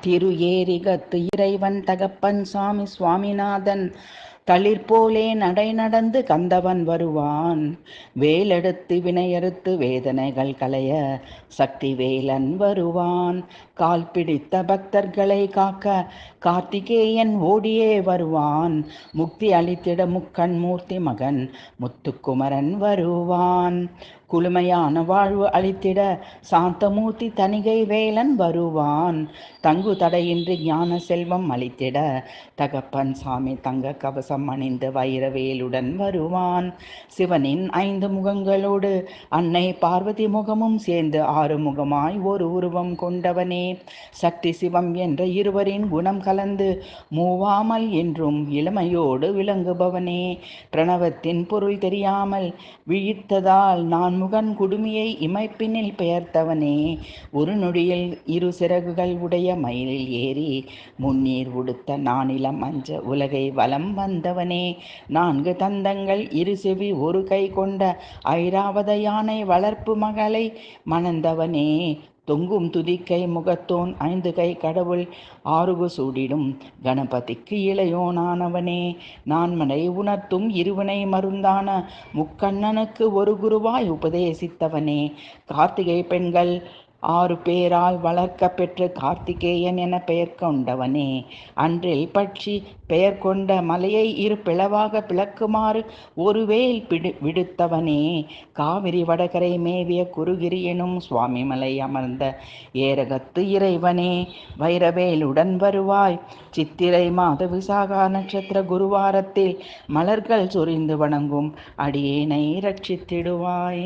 திரு ஏரிகத்து இறைவன் தகப்பன் சாமி சுவாமிநாதன் தளிர்போலே நடை நடந்து கந்தவன் வருவான். வேலெடுத்து வினையறுத்து வேதனைகள் களைய சக்தி வேலன் வருவான். கால் பிடித்த பக்தர்களை காக்க கார்த்திகேயன் ஓடியே வருவான். முக்தி அளித்திட முக்கண் மூர்த்தி மகன் முத்துக்குமரன் வருவான். குளுமையான வாழ்வு அளித்திட சாந்தமூர்த்தி தணிகை வேலன் வருவான். தங்கு தடையின்றி ஞான செல்வம் அளித்திட தகப்பன் சாமி தங்க கவசம் அணிந்து வைரவேலுடன் வருவான். சிவனின் 5 முகங்களோடு அன்னை பார்வதி முகமும் சேர்ந்து 6 முகமாய் ஒரு உருவம் கொண்டவனே. சக்தி சிவம் என்ற இருவரின் குணம் கலந்து மூவாமல் என்றும் இளமையோடு விளங்குபவனே. பிரணவத்தின் பொருள் தெரியாமல் விழித்ததால் நான் முகன் குடுமியை இமைப்பினில் பெயர்த்தவனே. ஒரு நொடியில் 2 சிறகுகள் உடைய மயிலில் ஏறி முன்னீர் உடுத்த நானிலம் அஞ்ச உலகை வலம் வந்தவனே. 4 தந்தங்கள் 2 செவி 1 கை கொண்ட ஐராவத யானை வளர்ப்பு மகளை மணந்தவனே. தொங்கும் துதிக்கை முகத்தோன் 5 கை கடவுள் 6 சூடிடும் கணபதிக்கு இளையோனானவனே. நான்மனை உணர்த்தும் இருவினை மருந்தான முக்கண்ணனுக்கு ஒரு குருவாய் உபதேசித்தவனே. கார்த்திகை பெண்கள் 6 பேரால் வளர்க்க பெற்று கார்த்திகேயன் என பெயர் கொண்டவனே. அன்றில் பட்சி பெயர் கொண்ட மலையை 2 பிளவாக பிளக்குமாறு ஒரு வேல் விடுத்தவனே. காவிரி வடகரை மேவிய குருகிரி எனும் சுவாமி மலை அமர்ந்த ஏரகத்து இறைவனே. வைரவேலுடன் வருவாய். சித்திரை மாத விசாகா நட்சத்திர குருவாரத்தில் மலர்கள் சொரிந்து வணங்கும் அடியேனை ரட்சித்திடுவாய்.